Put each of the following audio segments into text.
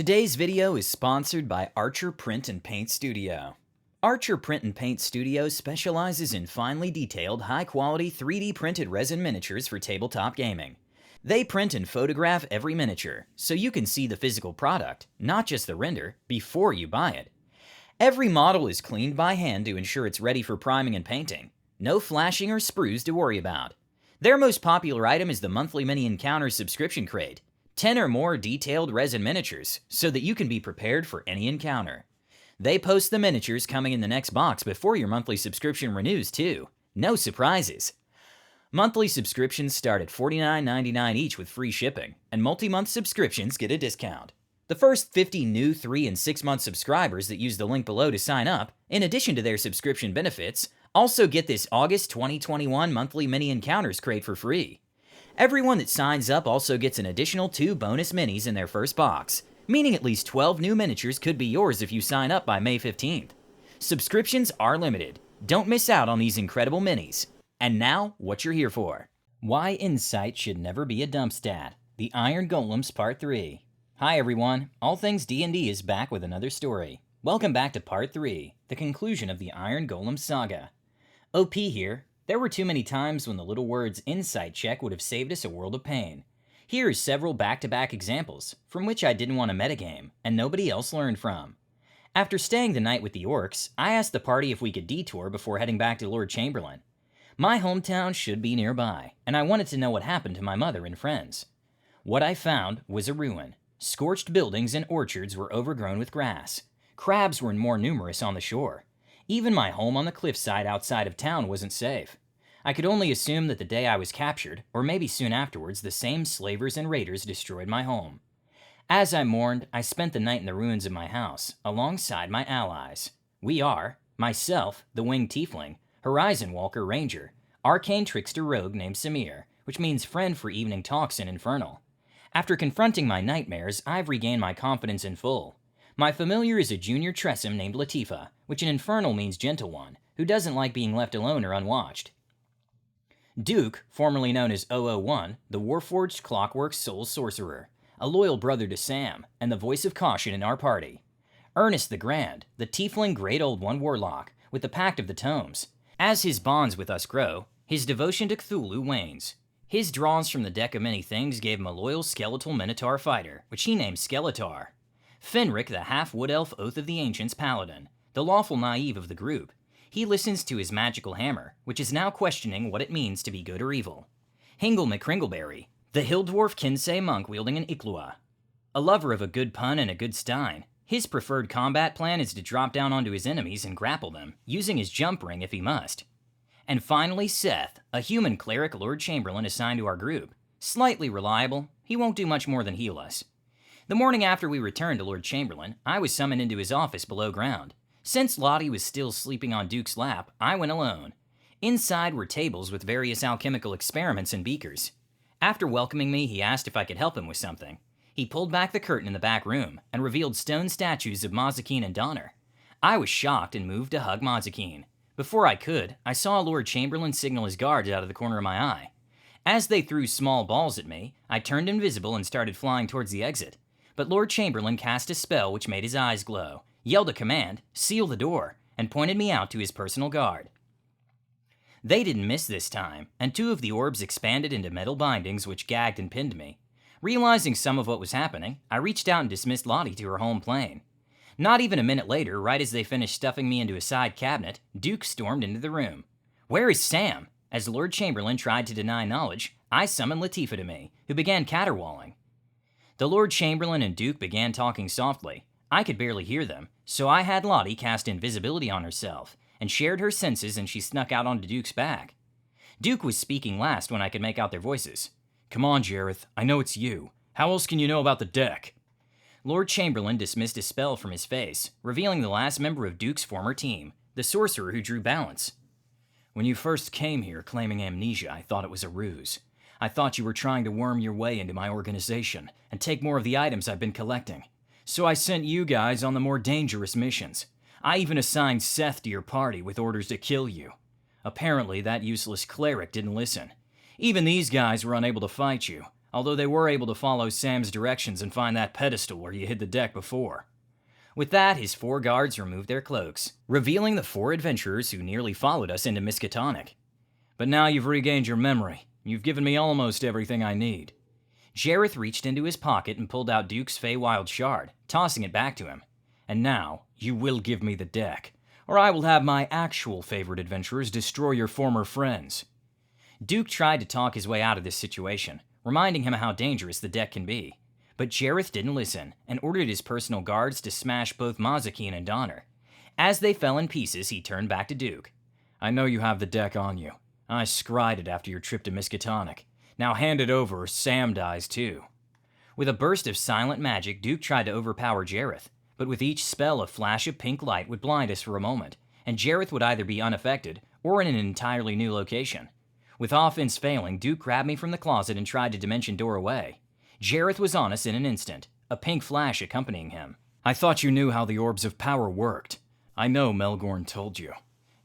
Today's video is sponsored by Archer Print and Paint Studio. Archer Print and Paint Studio specializes in finely detailed, high-quality 3D printed resin miniatures for tabletop gaming. They print and photograph every miniature, so you can see the physical product, not just the render, before you buy it. Every model is cleaned by hand to ensure it's ready for priming and painting. No flashing or sprues to worry about. Their most popular item is the monthly Mini Encounters subscription crate. 10 or more detailed resin miniatures, so that you can be prepared for any encounter. They post the miniatures coming in the next box before your monthly subscription renews too. No surprises. Monthly subscriptions start at $49.99 each with free shipping, and multi-month subscriptions get a discount. The first 50 new 3 and 6 month subscribers that use the link below to sign up, in addition to their subscription benefits, also get this August 2021 monthly Mini Encounters crate for free. Everyone that signs up also gets an additional 2 bonus minis in their first box, meaning at least 12 new miniatures could be yours if you sign up by May 15th. Subscriptions are limited. Don't miss out on these incredible minis. And now, what you're here for. Why Insight Should Never Be a Dump Stat. The Iron Golems Part 3. Hi everyone, All Things D&D is back with another story. Welcome back to Part 3, the conclusion of the Iron Golem saga. OP here. There were too many times when the little words insight check would have saved us a world of pain. Here are several back-to-back examples, from which I didn't want to metagame, and nobody else learned from. After staying the night with the orcs, I asked the party if we could detour before heading back to Lord Chamberlain. My hometown should be nearby, and I wanted to know what happened to my mother and friends. What I found was a ruin. Scorched buildings and orchards were overgrown with grass. Crabs were more numerous on the shore. Even my home on the cliffside outside of town wasn't safe. I could only assume that the day I was captured, or maybe soon afterwards, the same slavers and raiders destroyed my home. As I mourned, I spent the night in the ruins of my house, alongside my allies. We are, myself, the winged tiefling, Horizon Walker Ranger, arcane trickster rogue named Samir, which means friend for evening talks in Infernal. After confronting my nightmares, I've regained my confidence in full. My familiar is a junior Tressum named Latifa, which in Infernal means gentle one, who doesn't like being left alone or unwatched. Duke, formerly known as 001, the Warforged Clockwork Soul Sorcerer, a loyal brother to Sam, and the voice of caution in our party. Ernest the Grand, the tiefling Great Old One Warlock, with the Pact of the Tomes. As his bonds with us grow, his devotion to Cthulhu wanes. His draws from the deck of many things gave him a loyal skeletal minotaur fighter, which he named Skeletor. Fenric, the half-wood elf Oath of the Ancients paladin, the lawful naive of the group. He listens to his magical hammer, which is now questioning what it means to be good or evil. Hingle McCringleberry, the hill dwarf Kinsey monk wielding an Iklua. A lover of a good pun and a good stein, his preferred combat plan is to drop down onto his enemies and grapple them, using his jump ring if he must. And finally Seth, a human cleric Lord Chamberlain assigned to our group. Slightly reliable, he won't do much more than heal us. The morning after we returned to Lord Chamberlain, I was summoned into his office below ground. Since Lottie was still sleeping on Duke's lap, I went alone. Inside were tables with various alchemical experiments and beakers. After welcoming me, he asked if I could help him with something. He pulled back the curtain in the back room and revealed stone statues of Mazikeen and Donner. I was shocked and moved to hug Mazikeen. Before I could, I saw Lord Chamberlain signal his guards out of the corner of my eye. As they threw small balls at me, I turned invisible and started flying towards the exit. But Lord Chamberlain cast a spell which made his eyes glow, yelled a command, sealed the door, and pointed me out to his personal guard. They didn't miss this time, and 2 of the orbs expanded into metal bindings which gagged and pinned me. Realizing some of what was happening, I reached out and dismissed Lottie to her home plane. Not even a minute later, right as they finished stuffing me into a side cabinet, Duke stormed into the room. "Where is Sam?" As Lord Chamberlain tried to deny knowledge, I summoned Latifa to me, who began caterwauling. The Lord Chamberlain and Duke began talking softly. I could barely hear them, so I had Lottie cast invisibility on herself, and shared her senses and she snuck out onto Duke's back. Duke was speaking last when I could make out their voices. "Come on, Jareth, I know it's you. How else can you know about the deck?" Lord Chamberlain dismissed a spell from his face, revealing the last member of Duke's former team, the sorcerer who drew balance. "When you first came here claiming amnesia, I thought it was a ruse. I thought you were trying to worm your way into my organization and take more of the items I've been collecting. So I sent you guys on the more dangerous missions. I even assigned Seth to your party with orders to kill you. Apparently that useless cleric didn't listen. Even these guys were unable to fight you. although they were able to follow Sam's directions and find that pedestal where you hid the deck before. With that, his 4 guards removed their cloaks, revealing the 4 adventurers who nearly followed us into Miskatonic. But now you've regained your memory. You've given me almost everything I need. Jareth reached into his pocket and pulled out Duke's Feywild shard, tossing it back to him. And now, you will give me the deck, or I will have my actual favorite adventurers destroy your former friends. Duke tried to talk his way out of this situation, reminding him how dangerous the deck can be. But Jareth didn't listen, and ordered his personal guards to smash both Mazikeen and Donner. As they fell in pieces, he turned back to Duke. I know you have the deck on you. I scryed it after your trip to Miskatonic. Now hand it over or Sam dies too. With a burst of silent magic, Duke tried to overpower Jareth, but with each spell a flash of pink light would blind us for a moment, and Jareth would either be unaffected or in an entirely new location. With offense failing, Duke grabbed me from the closet and tried to dimension door away. Jareth was on us in an instant, a pink flash accompanying him. I thought you knew how the orbs of power worked. I know Melgorn told you.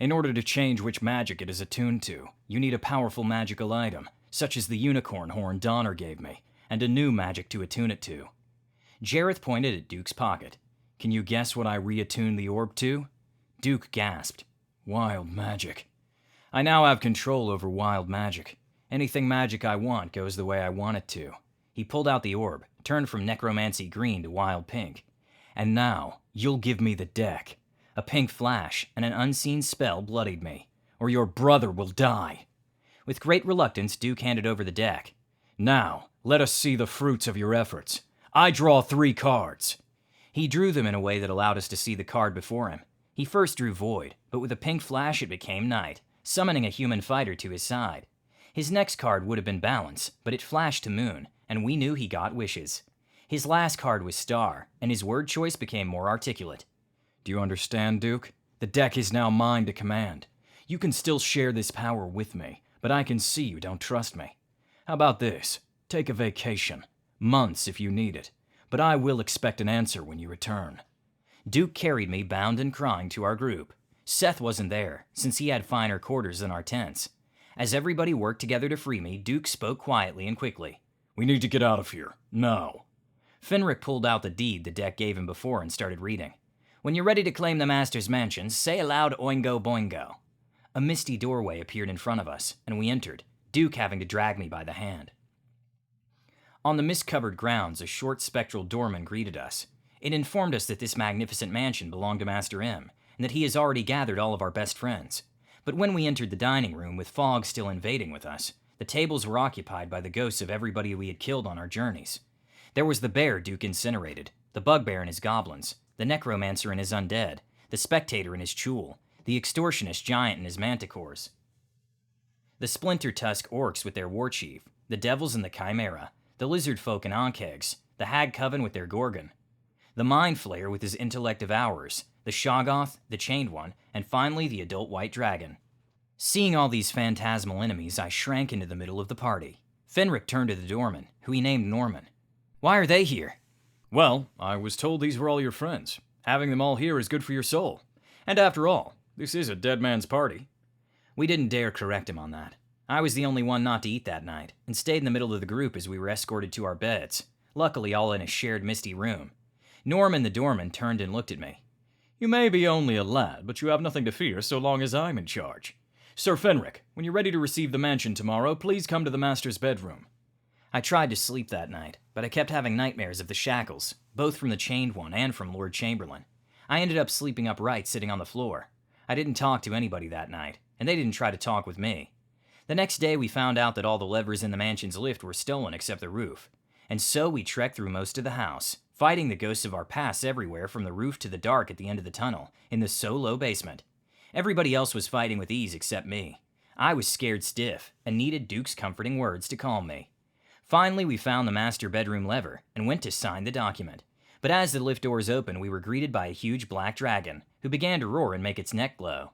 In order to change which magic it is attuned to, you need a powerful magical item, such as the unicorn horn Donner gave me, and a new magic to attune it to. Jareth pointed at Duke's pocket. Can you guess what I reattuned the orb to? Duke gasped. Wild magic. I now have control over wild magic. Anything magic I want goes the way I want it to. He pulled out the orb, turned from necromancy green to wild pink. And now, you'll give me the deck. A pink flash and an unseen spell bloodied me, or your brother will die. With great reluctance, Duke handed over the deck. Now, let us see the fruits of your efforts. I draw 3 cards. He drew them in a way that allowed us to see the card before him. He first drew Void, but with a pink flash it became Night, summoning a human fighter to his side. His next card would have been Balance, but it flashed to Moon, and we knew he got wishes. His last card was Star, and his word choice became more articulate. Do you understand, Duke? The deck is now mine to command. You can still share this power with me, but I can see you don't trust me. How about this? Take a vacation. Months if you need it. But I will expect an answer when you return. Duke carried me bound and crying to our group. Seth wasn't there, since he had finer quarters than our tents. As everybody worked together to free me, Duke spoke quietly and quickly. We need to get out of here, now. Fenric pulled out the deed the deck gave him before and started reading. When you're ready to claim the Master's mansion, say aloud Oingo Boingo. A misty doorway appeared in front of us, and we entered, Duke having to drag me by the hand. On the mist-covered grounds, a short spectral doorman greeted us. It informed us that this magnificent mansion belonged to Master M, and that he has already gathered all of our best friends. But when we entered the dining room, with fog still invading with us, the tables were occupied by the ghosts of everybody we had killed on our journeys. There was the bear Duke incinerated, the bugbear and his goblins, the necromancer and his undead, the spectator and his chul, the extortionist giant and his manticores, the splinter-tusk orcs with their war chief, the devils and the chimera, the lizard folk and ankegs, the hag coven with their gorgon, the mind flayer with his intellect devourers, the shoggoth, the chained one, and finally the adult white dragon. Seeing all these phantasmal enemies, I shrank into the middle of the party. Fenric turned to the doorman, who he named Norman. Why are they here? Well, I was told these were all your friends. Having them all here is good for your soul. And after all, this is a dead man's party. We didn't dare correct him on that. I was the only one not to eat that night, and stayed in the middle of the group as we were escorted to our beds, luckily all in a shared misty room. Norman the doorman turned and looked at me. You may be only a lad, but you have nothing to fear so long as I'm in charge. Sir Fenric, when you're ready to receive the mansion tomorrow, please come to the master's bedroom. I tried to sleep that night, but I kept having nightmares of the shackles, both from the chained one and from Lord Chamberlain. I ended up sleeping upright sitting on the floor. I didn't talk to anybody that night, and they didn't try to talk with me. The next day we found out that all the levers in the mansion's lift were stolen except the roof, and so we trekked through most of the house, fighting the ghosts of our past everywhere from the roof to the dark at the end of the tunnel, in the so-low basement. Everybody else was fighting with ease except me. I was scared stiff, and needed Duke's comforting words to calm me. Finally, we found the master bedroom lever, and went to sign the document. But as the lift doors opened, we were greeted by a huge black dragon, who began to roar and make its neck glow.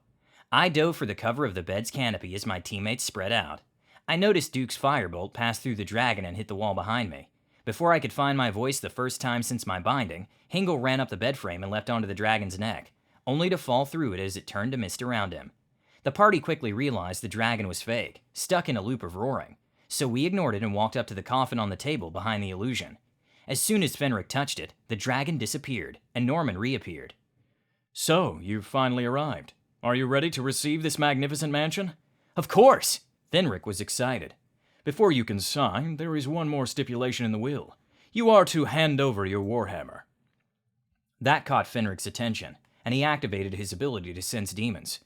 I dove for the cover of the bed's canopy as my teammates spread out. I noticed Duke's firebolt pass through the dragon and hit the wall behind me. Before I could find my voice the first time since my binding, Hingle ran up the bed frame and leapt onto the dragon's neck, only to fall through it as it turned to mist around him. The party quickly realized the dragon was fake, stuck in a loop of roaring. So we ignored it and walked up to the coffin on the table behind the illusion. As soon as Fenric touched it, the dragon disappeared, and Norman reappeared. So, you've finally arrived. Are you ready to receive this magnificent mansion? Of course! Fenric was excited. Before you can sign, there is one more stipulation in the will. You are to hand over your warhammer. That caught Fenric's attention, and he activated his ability to sense demons.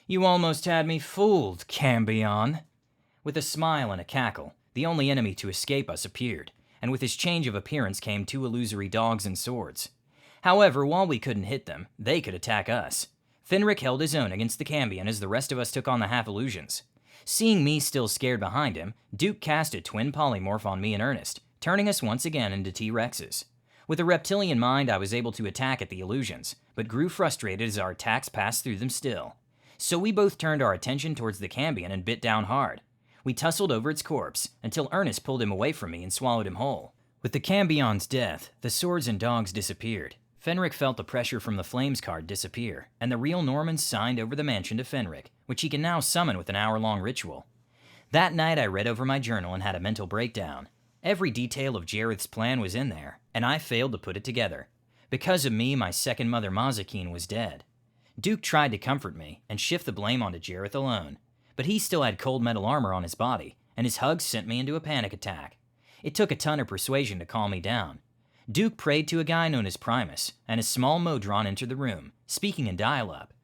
You almost had me fooled, cambion. With a smile and a cackle, the only enemy to escape us appeared, and with his change of appearance came 2 illusory dogs and swords. However, while we couldn't hit them, they could attack us. Fenric held his own against the cambion as the rest of us took on the half-illusions. Seeing me still scared behind him, Duke cast a twin polymorph on me and Ernest, turning us once again into T-Rexes. With a reptilian mind, I was able to attack at the illusions, but grew frustrated as our attacks passed through them still. So we both turned our attention towards the cambion and bit down hard. We tussled over its corpse, until Ernest pulled him away from me and swallowed him whole. With the cambion's death, the swords and dogs disappeared. Fenric felt the pressure from the Flames card disappear, and the real Norman signed over the mansion to Fenric, which he can now summon with an hour-long ritual. That night I read over my journal and had a mental breakdown. Every detail of Jareth's plan was in there, and I failed to put it together. Because of me, my second mother Mazikeen was dead. Duke tried to comfort me and shift the blame onto Jareth alone, but he still had cold metal armor on his body, and his hugs sent me into a panic attack. It took a ton of persuasion to calm me down. Duke prayed to a guy known as Primus, and a small modron entered the room, speaking in dial-up.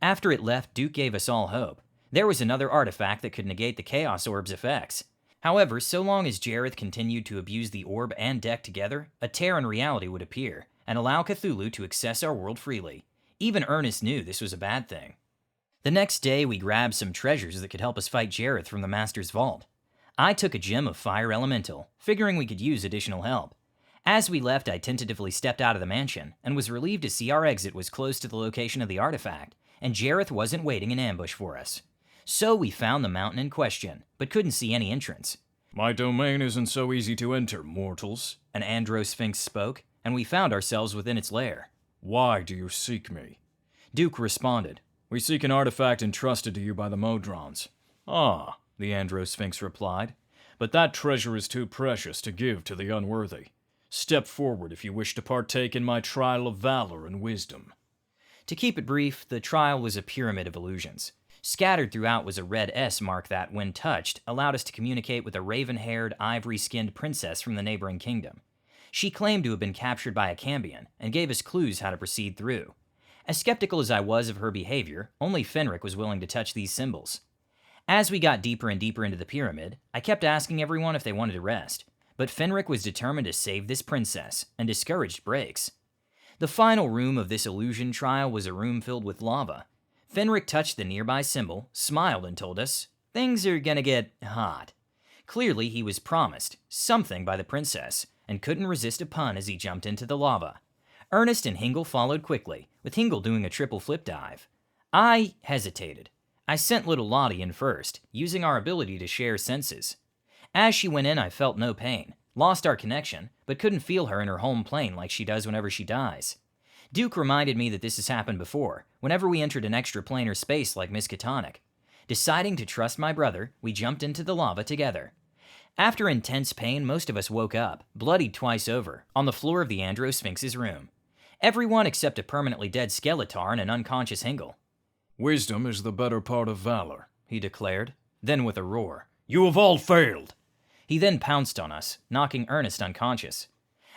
After it left, Duke gave us all hope. There was another artifact that could negate the Chaos Orb's effects. However, so long as Jareth continued to abuse the orb and deck together, a tear in reality would appear, and allow Cthulhu to access our world freely. Even Ernest knew this was a bad thing. The next day, we grabbed some treasures that could help us fight Jareth from the Master's vault. I took a gem of Fire Elemental, figuring we could use additional help. As we left, I tentatively stepped out of the mansion, and was relieved to see our exit was close to the location of the artifact, and Jareth wasn't waiting in ambush for us. So we found the mountain in question, but couldn't see any entrance. My domain isn't so easy to enter, mortals, an andro sphinx spoke, and we found ourselves within its lair. Why do you seek me? Duke responded. We seek an artifact entrusted to you by the modrons. Ah, the andro sphinx replied, but that treasure is too precious to give to the unworthy. Step forward if you wish to partake in my trial of valor and wisdom. To keep it brief, the trial was a pyramid of illusions. Scattered throughout was a red S mark that, when touched, allowed us to communicate with a raven-haired, ivory-skinned princess from the neighboring kingdom. She claimed to have been captured by a cambion, and gave us clues how to proceed through. As skeptical as I was of her behavior, only Fenric was willing to touch these symbols. As we got deeper and deeper into the pyramid, I kept asking everyone if they wanted to rest. But Fenric was determined to save this princess, and discouraged breaks. The final room of this illusion trial was a room filled with lava. Fenric touched the nearby symbol, smiled, and told us, "Things are gonna get hot." Clearly, he was promised something by the princess, and couldn't resist a pun as he jumped into the lava. Ernest and Hingle followed quickly, with Hingle doing a triple flip dive. I hesitated. I sent little Lottie in first, using our ability to share senses. As she went in, I felt no pain, lost our connection, but couldn't feel her in her home plane like she does whenever she dies. Duke reminded me that this has happened before, whenever we entered an extraplanar space like Miskatonic. Deciding to trust my brother, we jumped into the lava together. After intense pain, most of us woke up, bloodied twice over, on the floor of the Andro Sphinx's room. Everyone except a permanently dead Skeletor and an unconscious Hingle. Wisdom is the better part of valor, he declared. Then with a roar, "You have all failed!" He then pounced on us, knocking Ernest unconscious.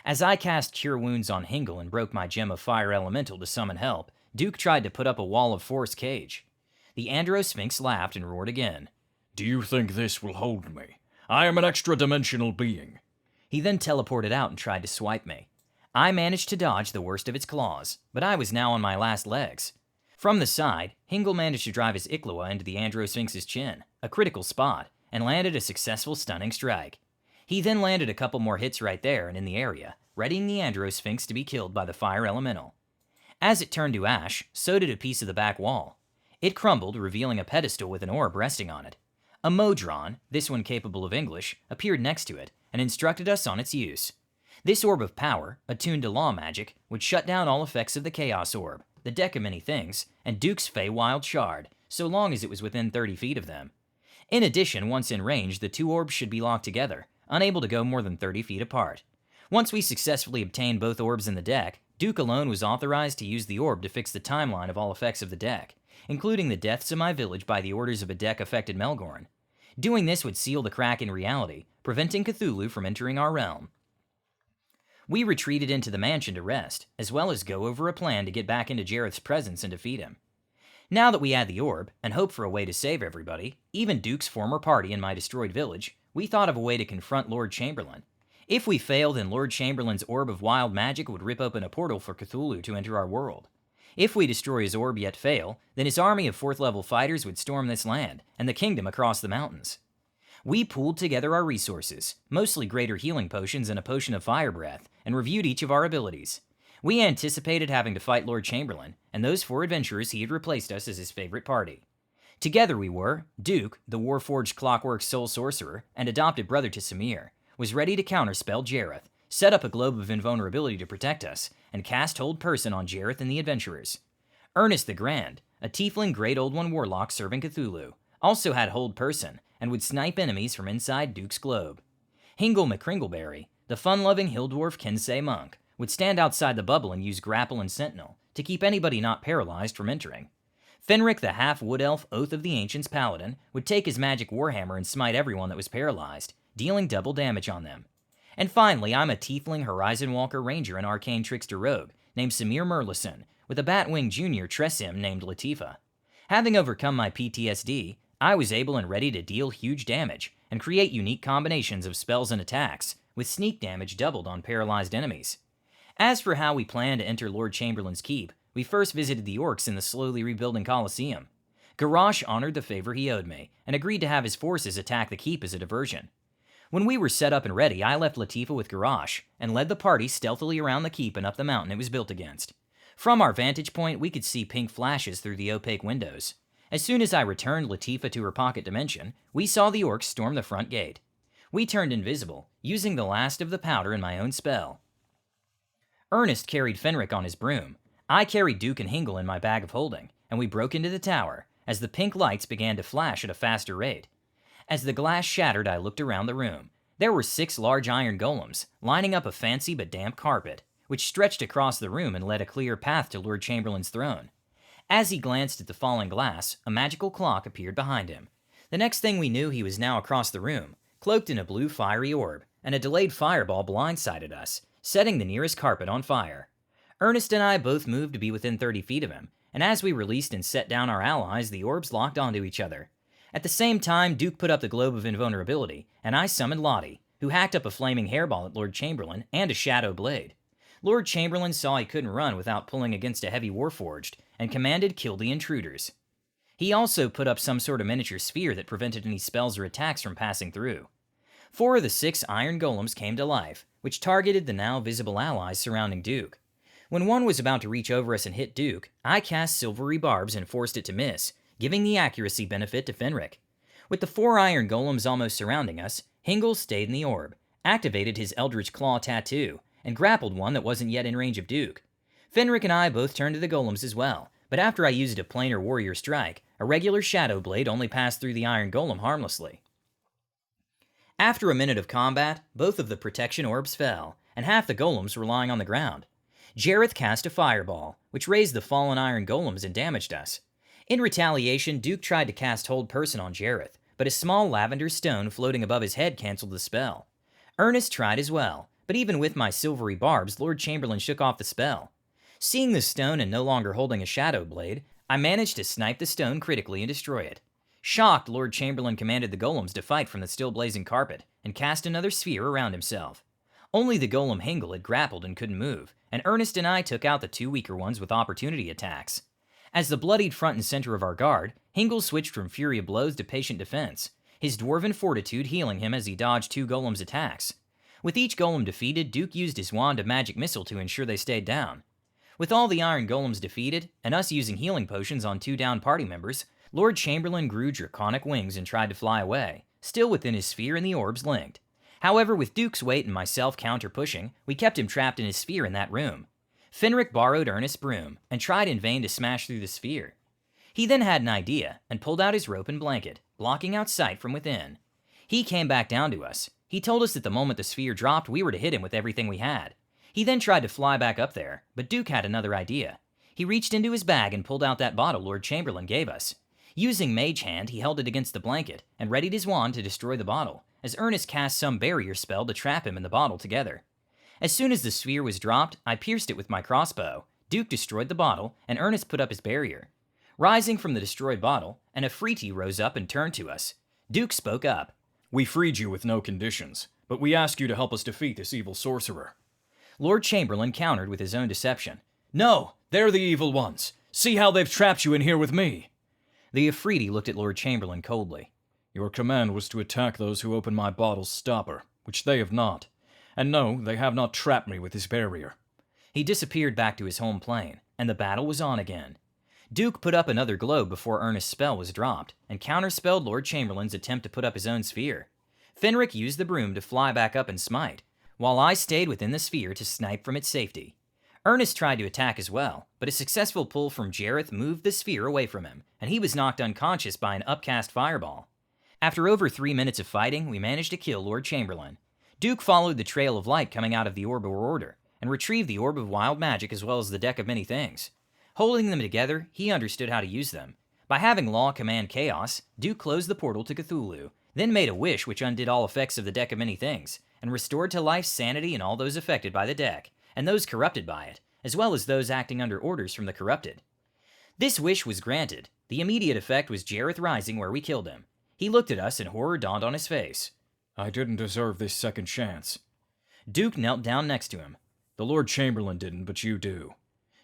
As I cast Cure Wounds on Hingle and broke my gem of Fire Elemental to summon help, Duke tried to put up a wall of force cage. The Andro Sphinx laughed and roared again. "Do you think this will hold me? I am an extra-dimensional being." He then teleported out and tried to swipe me. I managed to dodge the worst of its claws, but I was now on my last legs. From the side, Hingle managed to drive his Ikloa into the Andro Sphinx's chin, a critical spot, and landed a successful stunning strike. He then landed a couple more hits right there and in the area, readying the Andro Sphinx to be killed by the Fire Elemental. As it turned to ash, so did a piece of the back wall. It crumbled, revealing a pedestal with an orb resting on it. A modron, this one capable of English, appeared next to it and instructed us on its use. This orb of power, attuned to law magic, would shut down all effects of the Chaos Orb, the deck of many things, and Duke's Feywild Shard, so long as it was within 30 feet of them. In addition, once in range, the two orbs should be locked together, unable to go more than 30 feet apart. Once we successfully obtained both orbs in the deck, Duke alone was authorized to use the orb to fix the timeline of all effects of the deck, including the deaths of my village by the orders of a deck-affected Melgorn. Doing this would seal the crack in reality, preventing Cthulhu from entering our realm. We retreated into the mansion to rest, as well as go over a plan to get back into Jareth's presence and defeat him. Now that we had the orb, and hope for a way to save everybody, even Duke's former party in my destroyed village, we thought of a way to confront Lord Chamberlain. If we failed, then Lord Chamberlain's orb of wild magic would rip open a portal for Cthulhu to enter our world. If we destroy his orb yet fail, then his army of 4th level fighters would storm this land, and the kingdom across the mountains. We pooled together our resources, mostly greater healing potions and a potion of fire breath, and reviewed each of our abilities. We anticipated having to fight Lord Chamberlain, and those 4 adventurers he had replaced us as his favorite party. Together we were, Duke, the Warforged Clockwork Soul Sorcerer, and adopted brother to Samir, was ready to counterspell Jareth, set up a globe of invulnerability to protect us, and cast Hold Person on Jareth and the adventurers. Ernest the Grand, a tiefling Great Old One warlock serving Cthulhu, also had Hold Person, and would snipe enemies from inside Duke's globe. Hingle McCringleberry, the fun-loving hill dwarf Kensei monk, would stand outside the bubble and use Grapple and Sentinel to keep anybody not paralyzed from entering. Fenric the half-wood elf Oath of the Ancients paladin would take his magic warhammer and smite everyone that was paralyzed, dealing double damage on them. And finally, I'm a tiefling Horizon Walker ranger and arcane trickster rogue named Samir Merlison, with a Batwing Jr. Tressim named Latifa. Having overcome my PTSD, I was able and ready to deal huge damage and create unique combinations of spells and attacks, with sneak damage doubled on paralyzed enemies. As for how we planned to enter Lord Chamberlain's keep, we first visited the orcs in the slowly rebuilding Colosseum. Garrosh honored the favor he owed me, and agreed to have his forces attack the keep as a diversion. When we were set up and ready, I left Latifa with Garrosh, and led the party stealthily around the keep and up the mountain it was built against. From our vantage point, we could see pink flashes through the opaque windows. As soon as I returned Latifa to her pocket dimension, we saw the orcs storm the front gate. We turned invisible, using the last of the powder in my own spell. Ernest carried Fenric on his broom. I carried Duke and Hingle in my bag of holding, and we broke into the tower, as the pink lights began to flash at a faster rate. As the glass shattered, I looked around the room. There were 6 large iron golems, lining up a fancy but damp carpet, which stretched across the room and led a clear path to Lord Chamberlain's throne. As he glanced at the falling glass, a magical clock appeared behind him. The next thing we knew, he was now across the room, cloaked in a blue fiery orb, and a delayed fireball blindsided us, setting the nearest carpet on fire. Ernest and I both moved to be within 30 feet of him, and as we released and set down our allies, the orbs locked onto each other. At the same time, Duke put up the globe of invulnerability, and I summoned Lottie, who hacked up a flaming hairball at Lord Chamberlain and a shadow blade. Lord Chamberlain saw he couldn't run without pulling against a heavy warforged, and commanded kill the intruders. He also put up some sort of miniature sphere that prevented any spells or attacks from passing through. 4 of the 6 iron golems came to life, which targeted the now visible allies surrounding Duke. When one was about to reach over us and hit Duke, I cast silvery barbs and forced it to miss, giving the accuracy benefit to Fenric. With the 4 iron golems almost surrounding us, Hingle stayed in the orb, activated his Eldritch Claw tattoo, and grappled one that wasn't yet in range of Duke. Fenric and I both turned to the golems as well, but after I used a planar warrior strike, a regular shadow blade only passed through the iron golem harmlessly. After a minute of combat, both of the protection orbs fell, and half the golems were lying on the ground. Jareth cast a fireball, which raised the fallen iron golems and damaged us. In retaliation, Duke tried to cast Hold Person on Jareth, but a small lavender stone floating above his head canceled the spell. Ernest tried as well, but even with my silvery barbs, Lord Chamberlain shook off the spell. Seeing the stone and no longer holding a shadow blade, I managed to snipe the stone critically and destroy it. Shocked, Lord Chamberlain commanded the golems to fight from the still blazing carpet, and cast another sphere around himself. Only the golem Hingle had grappled and couldn't move, and Ernest and I took out the 2 weaker ones with opportunity attacks. As the bloodied front and center of our guard, Hingle switched from fury of blows to patient defense, his dwarven fortitude healing him as he dodged 2 golems' attacks. With each golem defeated, Duke used his wand of magic missile to ensure they stayed down. With all the iron golems defeated, and us using healing potions on 2 down party members, Lord Chamberlain grew draconic wings and tried to fly away, still within his sphere and the orbs linked. However, with Duke's weight and myself counter-pushing, we kept him trapped in his sphere in that room. Fenric borrowed Ernest's broom, and tried in vain to smash through the sphere. He then had an idea and pulled out his rope and blanket, blocking out sight from within. He came back down to us. He told us that the moment the sphere dropped, we were to hit him with everything we had. He then tried to fly back up there, but Duke had another idea. He reached into his bag and pulled out that bottle Lord Chamberlain gave us. Using Mage Hand, he held it against the blanket and readied his wand to destroy the bottle, as Ernest cast some barrier spell to trap him and the bottle together. As soon as the sphere was dropped, I pierced it with my crossbow. Duke destroyed the bottle, and Ernest put up his barrier. Rising from the destroyed bottle, an Afriti rose up and turned to us. Duke spoke up. We freed you with no conditions, but we ask you to help us defeat this evil sorcerer. Lord Chamberlain countered with his own deception. No, they're the evil ones. See how they've trapped you in here with me. The Afriti looked at Lord Chamberlain coldly. Your command was to attack those who open my bottle's stopper, which they have not. And no, they have not trapped me with this barrier. He disappeared back to his home plane, and the battle was on again. Duke put up another globe before Ernest's spell was dropped, and counterspelled Lord Chamberlain's attempt to put up his own sphere. Fenric used the broom to fly back up and smite, while I stayed within the sphere to snipe from its safety. Ernest tried to attack as well, but a successful pull from Jareth moved the sphere away from him, and he was knocked unconscious by an upcast fireball. After over 3 minutes of fighting, we managed to kill Lord Chamberlain. Duke followed the trail of light coming out of the Orb of Order, and retrieved the Orb of Wild Magic as well as the Deck of Many Things. Holding them together, he understood how to use them. By having Law command Chaos, Duke closed the portal to Cthulhu, then made a wish which undid all effects of the Deck of Many Things, and restored to life sanity in all those affected by the deck, and those corrupted by it, as well as those acting under orders from the corrupted. This wish was granted. The immediate effect was Jareth rising where we killed him. He looked at us and horror dawned on his face. I didn't deserve this second chance. Duke knelt down next to him. The Lord Chamberlain didn't, but you do.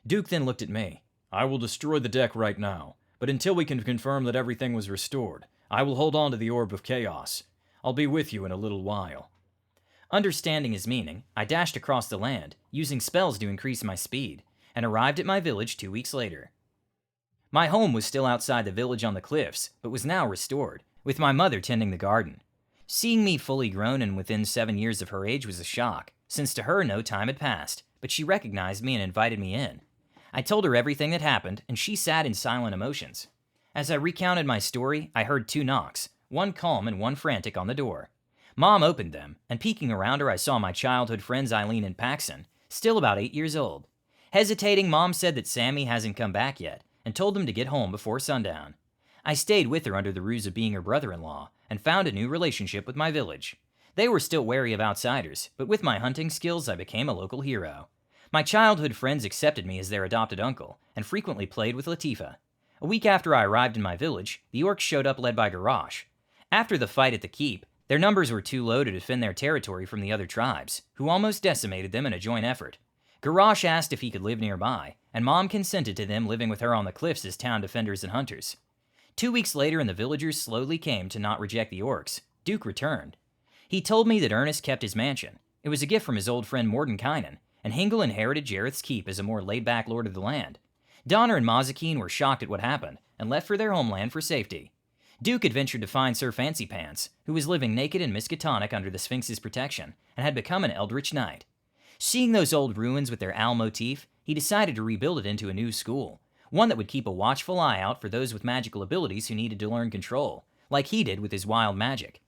Duke then looked at me. I will destroy the deck right now, but until we can confirm that everything was restored, I will hold on to the Orb of Chaos. I'll be with you in a little while. Understanding his meaning, I dashed across the land, using spells to increase my speed, and arrived at my village 2 weeks later. My home was still outside the village on the cliffs, but was now restored, with my mother tending the garden. Seeing me fully grown and within 7 years of her age was a shock, since to her no time had passed, but she recognized me and invited me in. I told her everything that happened, and she sat in silent emotions. As I recounted my story, I heard 2 knocks, one calm and one frantic on the door. Mom opened them, and peeking around her I saw my childhood friends Eileen and Paxson, still about 8 years old. Hesitating, Mom said that Sammy hasn't come back yet, and told them to get home before sundown. I stayed with her under the ruse of being her brother-in-law, and found a new relationship with my village. They were still wary of outsiders, but with my hunting skills I became a local hero. My childhood friends accepted me as their adopted uncle, and frequently played with Latifah. A week after I arrived in my village, the orcs showed up led by Garrosh. After the fight at the keep, their numbers were too low to defend their territory from the other tribes, who almost decimated them in a joint effort. Garrosh asked if he could live nearby, and Mom consented to them living with her on the cliffs as town defenders and hunters. 2 weeks later, and the villagers slowly came to not reject the orcs, Duke returned. He told me that Ernest kept his mansion. It was a gift from his old friend Mordenkainen, and Hengel inherited Jareth's keep as a more laid-back lord of the land. Donner and Mazikeen were shocked at what happened, and left for their homeland for safety. Duke had ventured to find Sir Fancy Pants, who was living naked in Miskatonic under the Sphinx's protection, and had become an eldritch knight. Seeing those old ruins with their owl motif, he decided to rebuild it into a new school, one that would keep a watchful eye out for those with magical abilities who needed to learn control, like he did with his wild magic.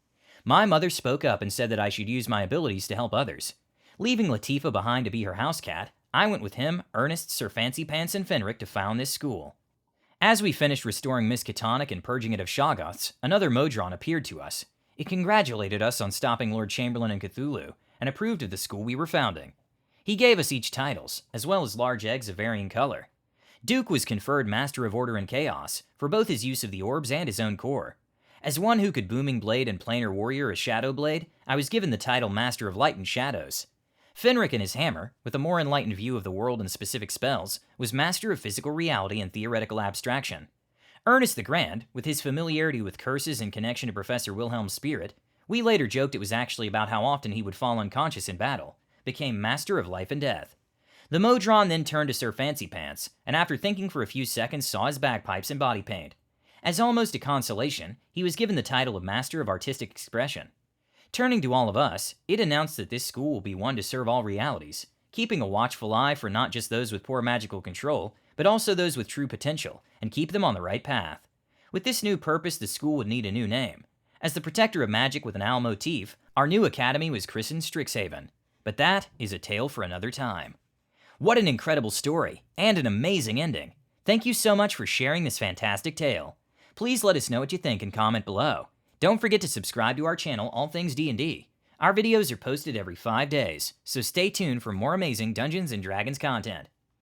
My mother spoke up and said that I should use my abilities to help others. Leaving Latifah behind to be her house cat, I went with him, Ernest, Sir Fancy Pants, and Fenric to found this school. As we finished restoring Miskatonic and purging it of Shoggoths, another modron appeared to us. It congratulated us on stopping Lord Chamberlain and Cthulhu, and approved of the school we were founding. He gave us each titles, as well as large eggs of varying color. Duke was conferred Master of Order and Chaos, for both his use of the orbs and his own core. As one who could Booming Blade and Planar Warrior a Shadow Blade, I was given the title Master of Light and Shadows. Fenric and his hammer, with a more enlightened view of the world and specific spells, was Master of Physical Reality and Theoretical Abstraction. Ernest the Grand, with his familiarity with curses in connection to Professor Wilhelm's spirit, we later joked it was actually about how often he would fall unconscious in battle, became Master of Life and Death. The modron then turned to Sir Fancy Pants, and after thinking for a few seconds saw his bagpipes and body paint. As almost a consolation, he was given the title of Master of Artistic Expression. Turning to all of us, it announced that this school will be one to serve all realities, keeping a watchful eye for not just those with poor magical control, but also those with true potential, and keep them on the right path. With this new purpose, the school would need a new name. As the protector of magic with an owl motif, our new academy was christened Strixhaven. But that is a tale for another time. What an incredible story, and an amazing ending. Thank you so much for sharing this fantastic tale. Please let us know what you think and comment below. Don't forget to subscribe to our channel, All Things D&D. Our videos are posted every 5 days, so stay tuned for more amazing Dungeons & Dragons content.